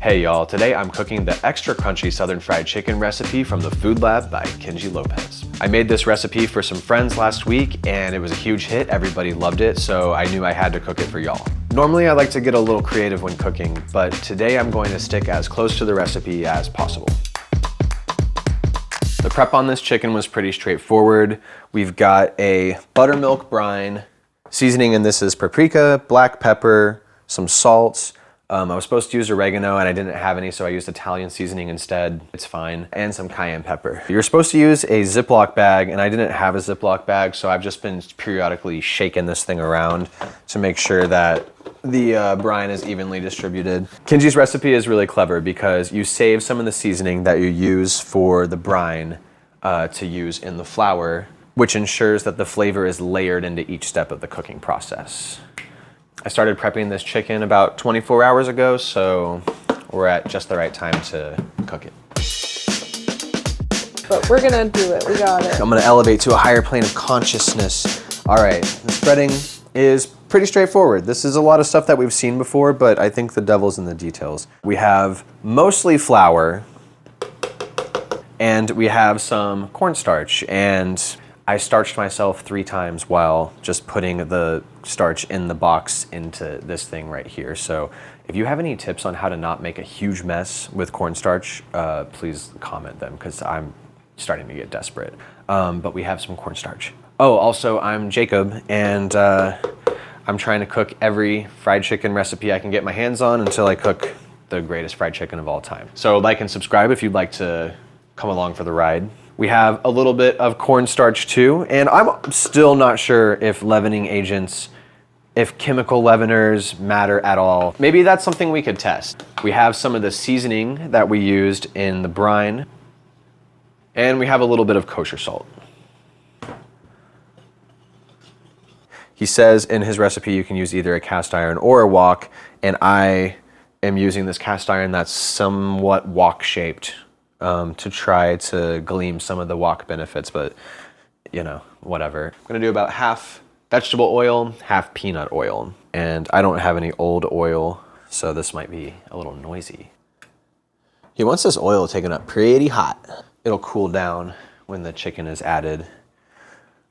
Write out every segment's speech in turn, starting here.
Hey y'all, today I'm cooking the extra crunchy southern fried chicken recipe from the Food Lab by Kenji López. I made this recipe for some friends last week and it was a huge hit. Everybody loved it, so I knew I had to cook it for y'all. Normally I like to get a little creative when cooking, but today I'm going to stick as close to the recipe as possible. The prep on this chicken was pretty straightforward. We've got a buttermilk brine. Seasoning in this is paprika, black pepper, some salt. I was supposed to use oregano and I didn't have any, so I used Italian seasoning instead. It's fine. And some cayenne pepper. You're supposed to use a Ziploc bag, and I didn't have a Ziploc bag, so I've just been periodically shaking this thing around to make sure that the brine is evenly distributed. Kenji's recipe is really clever because you save some of the seasoning that you use for the brine to use in the flour, which ensures that the flavor is layered into each step of the cooking process. I started prepping this chicken about 24 hours ago, so we're at just the right time to cook it. But we're gonna do it, we got it. I'm gonna elevate to a higher plane of consciousness. All right, the spreading is pretty straightforward. This is a lot of stuff that we've seen before, but I think the devil's in the details. We have mostly flour, and we have some cornstarch, and I starched myself 3 times while just putting the starch in the box into this thing right here. So if you have any tips on how to not make a huge mess with cornstarch, please comment them because I'm starting to get desperate. But we have some cornstarch. Oh, also I'm Jacob, and I'm trying to cook every fried chicken recipe I can get my hands on until I cook the greatest fried chicken of all time. So like and subscribe if you'd like to come along for the ride. We have a little bit of cornstarch too, and I'm still not sure if leavening agents, if chemical leaveners matter at all. Maybe that's something we could test. We have some of the seasoning that we used in the brine, and we have a little bit of kosher salt. He says in his recipe you can use either a cast iron or a wok, and I am using this cast iron that's somewhat wok-shaped to try to glean some of the wok benefits, but you know, whatever. I'm gonna do about half vegetable oil, half peanut oil, and I don't have any old oil, so this might be a little noisy. He wants this oil taken up pretty hot. It'll cool down when the chicken is added.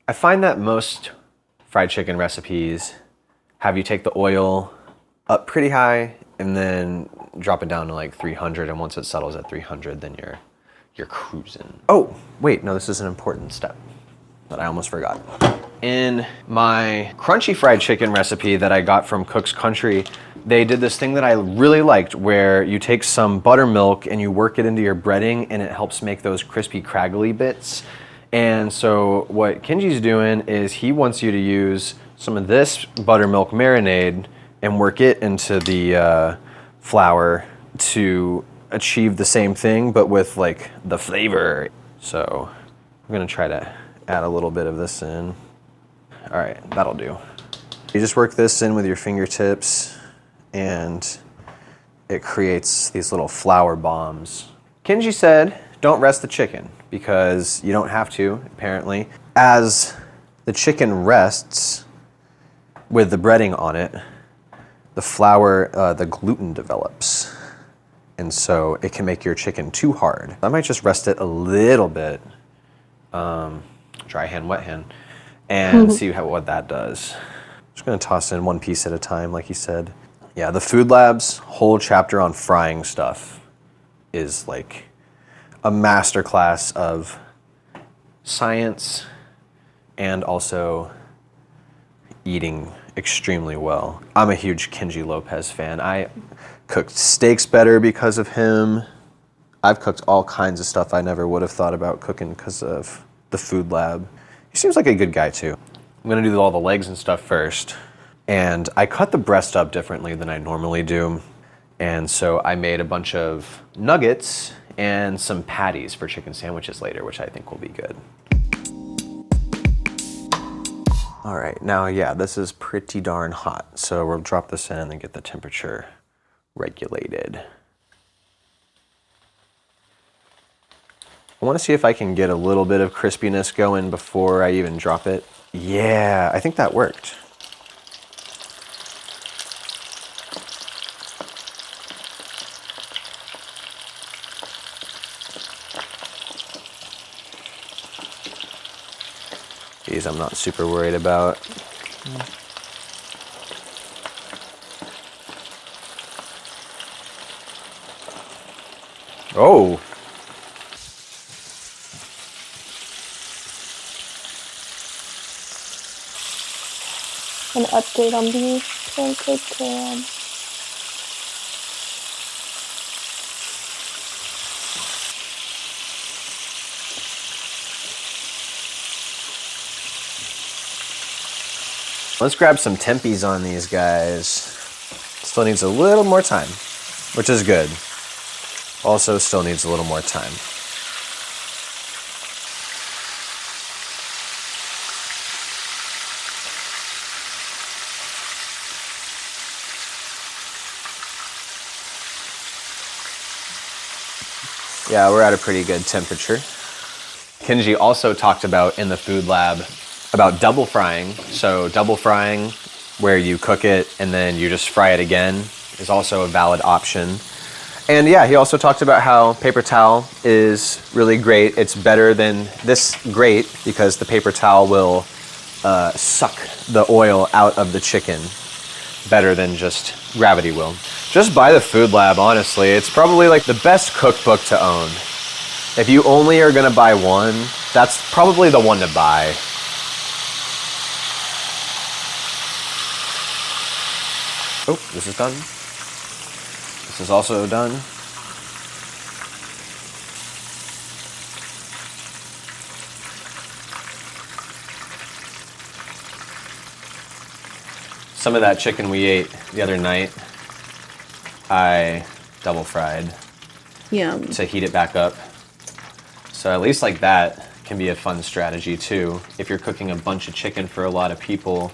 I find that most fried chicken recipes have you take the oil up pretty high and then drop it down to like 300, and once it settles at 300, then you're cruising. Oh, wait, no, this is an important step that I almost forgot. In my crunchy fried chicken recipe that I got from Cook's Country, they did this thing that I really liked where you take some buttermilk and you work it into your breading, and it helps make those crispy, craggly bits. And so what Kenji's doing is he wants you to use some of this buttermilk marinade and work it into the flour to achieve the same thing, but with like the flavor. So I'm gonna try to add a little bit of this in. All right, that'll do. You just work this in with your fingertips and it creates these little flour bombs. Kenji said, don't rest the chicken because you don't have to, apparently. As the chicken rests with the breading on it, the flour, the gluten develops. And so it can make your chicken too hard. I might just rest it a little bit, dry hand, wet hand, and see what that does. Just gonna toss in 1 piece at a time, like he said. Yeah, the Food Lab's whole chapter on frying stuff is like a masterclass of science and also eating extremely well. I'm a huge Kenji López fan. I cooked steaks better because of him. I've cooked all kinds of stuff I never would have thought about cooking because of the Food Lab. He seems like a good guy too. I'm gonna do all the legs and stuff first. And I cut the breast up differently than I normally do. And so I made a bunch of nuggets and some patties for chicken sandwiches later, which I think will be good. All right, now, yeah, this is pretty darn hot. So we'll drop this in and get the temperature regulated. I want to see if I can get a little bit of crispiness going before I even drop it. Yeah, I think that worked. These I'm not super worried about. Oh! An update on the pancake can. Let's grab some tempies on these guys. Still needs a little more time, which is good. Also still needs a little more time. Yeah, we're at a pretty good temperature. Kenji also talked about in the food lab about double frying. So double frying, where you cook it and then you just fry it again, is also a valid option. And yeah, he also talked about how paper towel is really great. It's better than this grate because the paper towel will suck the oil out of the chicken better than just gravity will. Just buy the food lab, honestly. It's probably like the best cookbook to own. If you only are gonna buy one, that's probably the one to buy. Oh, this is done. This is also done. Some of that chicken we ate the other night, I double fried. Yum. To heat it back up. So at least like that can be a fun strategy too. If you're cooking a bunch of chicken for a lot of people,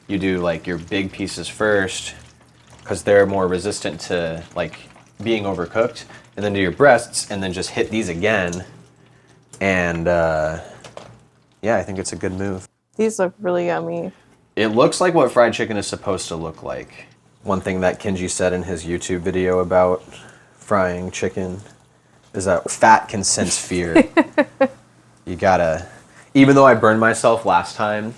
you do like your big pieces first because they're more resistant to like being overcooked, and then do your breasts and then just hit these again. And yeah, I think it's a good move. These look really yummy. It looks like what fried chicken is supposed to look like. One thing that Kenji said in his YouTube video about frying chicken is that fat can sense fear. You gotta, even though I burned myself last time,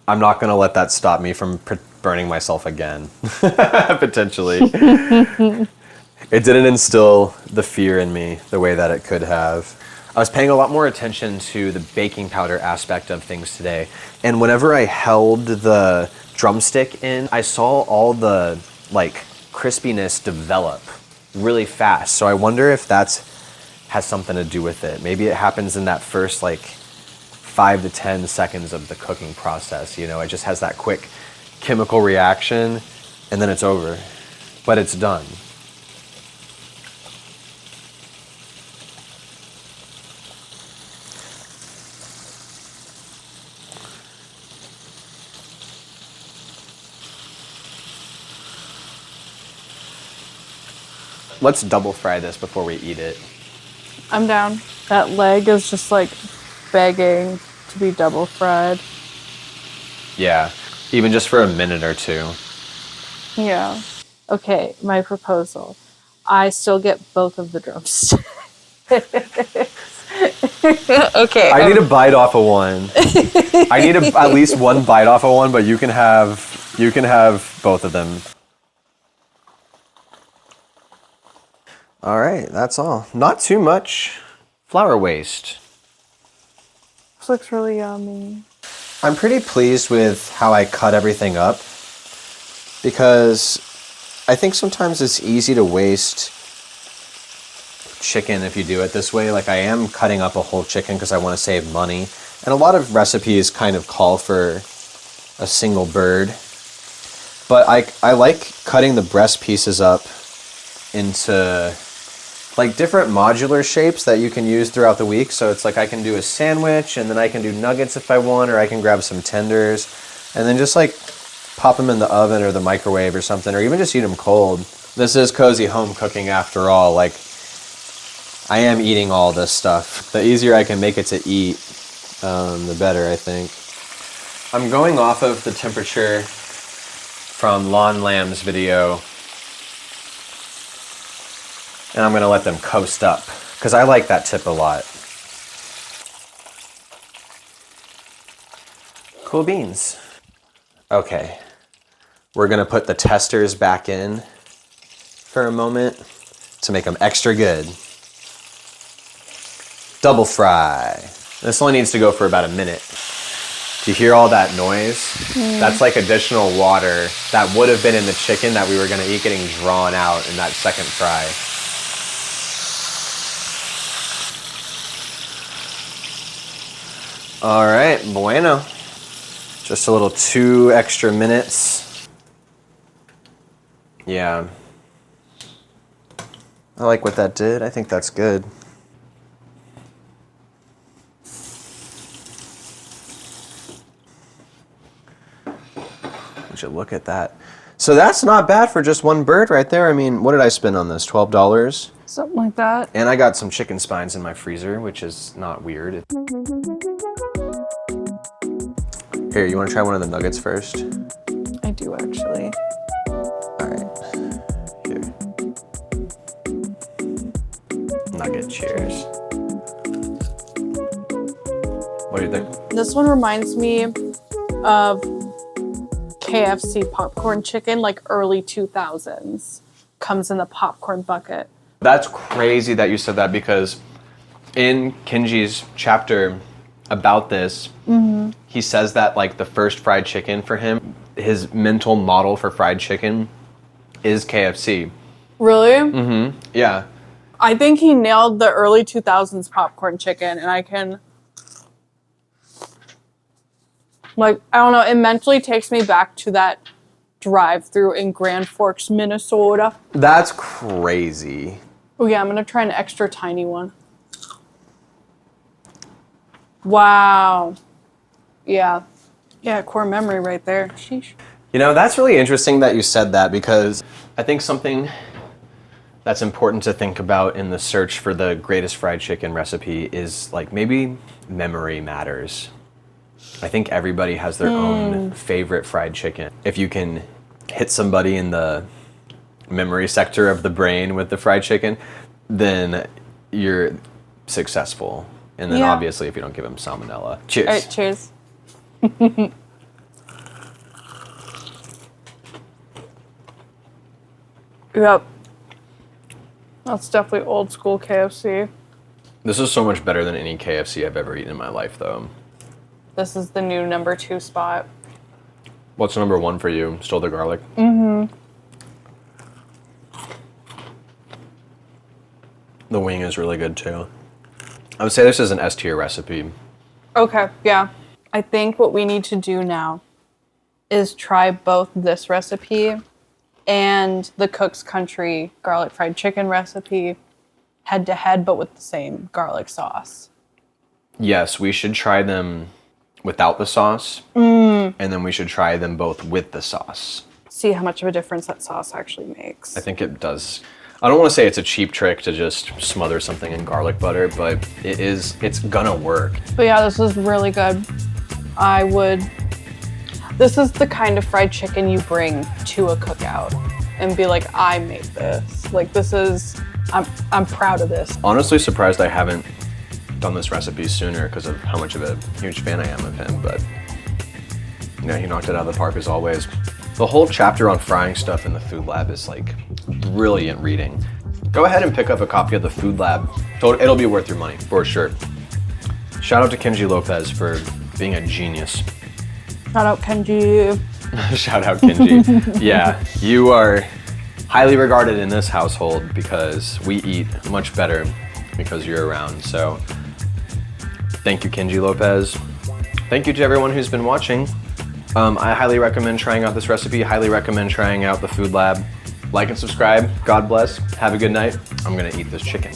I'm not gonna let that stop me from burning myself again, potentially. It didn't instill the fear in me the way that it could have. I was paying a lot more attention to the baking powder aspect of things today. And whenever I held the drumstick in, I saw all the like crispiness develop really fast. So I wonder if that's has something to do with it. Maybe it happens in that first like 5 to 10 seconds of the cooking process. You know, it just has that quick chemical reaction and then it's over, but it's done. Let's double fry this before we eat it. I'm down. That leg is just like begging to be double fried. Yeah, even just for a minute or two. Yeah. Okay, my proposal. I still get both of the drumsticks. Okay. I need a bite off of one. I need at least one bite off of one, but you can have both of them. All right, that's all. Not too much flour waste. This looks really yummy. I'm pretty pleased with how I cut everything up because I think sometimes it's easy to waste chicken if you do it this way. Like I am cutting up a whole chicken because I want to save money. And a lot of recipes kind of call for a single bird. But I like cutting the breast pieces up into like different modular shapes that you can use throughout the week. So it's like I can do a sandwich and then I can do nuggets if I want, or I can grab some tenders and then just like pop them in the oven or the microwave or something, or even just eat them cold. This is cozy home cooking after all. Like I am eating all this stuff. The easier I can make it to eat, the better, I think. I'm going off of the temperature from Lawn Lamb's video, and I'm gonna let them coast up because I like that tip a lot. Cool beans. Okay, we're gonna put the testers back in for a moment to make them extra good. Double fry. This only needs to go for about a minute. Do you hear all that noise? That's like additional water that would have been in the chicken that we were gonna eat getting drawn out in that second fry. All right, bueno. Just a little 2 extra minutes. Yeah. I like what that did. I think that's good. Would you look at that? So that's not bad for just one bird right there. I mean, what did I spend on this? $12? Something like that. And I got some chicken spines in my freezer, which is not weird. Here, you want to try one of the nuggets first? I do actually. All right. Here. Nugget, cheers. What do you think? This one reminds me of KFC popcorn chicken, like early 2000s. Comes in the popcorn bucket. That's crazy that you said that, because in Kenji's chapter about this, he says that like the first fried chicken for him, his mental model for fried chicken is KFC. Really? Mm-hmm. Yeah. I think he nailed the early 2000s popcorn chicken, and I can, like, I don't know, it mentally takes me back to that drive-through in Grand Forks, Minnesota. That's crazy. Oh yeah, I'm gonna try an extra tiny one. Wow. Yeah. Yeah, core memory right there. Sheesh. You know, that's really interesting that you said that, because I think something that's important to think about in the search for the greatest fried chicken recipe is like maybe memory matters. I think everybody has their own favorite fried chicken. If you can hit somebody in the memory sector of the brain with the fried chicken, then you're successful. And then obviously if you don't give them salmonella. Cheers. All right, cheers. Yep. That's definitely old school KFC. This is so much better than any KFC I've ever eaten in my life, though. This is the new number 2 spot. What's number 1 for you? Still the garlic? Mm-hmm. The wing is really good, too. I would say this is an S tier recipe. Okay, yeah. I think what we need to do now is try both this recipe and the Cook's Country garlic fried chicken recipe head to head, but with the same garlic sauce. Yes, we should try them without the sauce, and then we should try them both with the sauce. See how much of a difference that sauce actually makes. I think it does. I don't want to say it's a cheap trick to just smother something in garlic butter, but it's gonna work. But yeah, this is really good. This is the kind of fried chicken you bring to a cookout and be like, I made this. Like, this is, I'm proud of this. Honestly surprised I haven't done this recipe sooner because of how much of a huge fan I am of him, but you know, he knocked it out of the park as always. The whole chapter on frying stuff in the Food Lab is like brilliant reading. Go ahead and pick up a copy of the Food Lab. It'll be worth your money, for sure. Shout out to Kenji López for being a genius. Shout out Kenji. Shout out Kenji. Yeah, you are highly regarded in this household because we eat much better because you're around. So thank you, Kenji López. Thank you to everyone who's been watching. I highly recommend trying out this recipe. Highly recommend trying out the Food Lab. Like and subscribe. God bless. Have a good night. I'm gonna eat this chicken.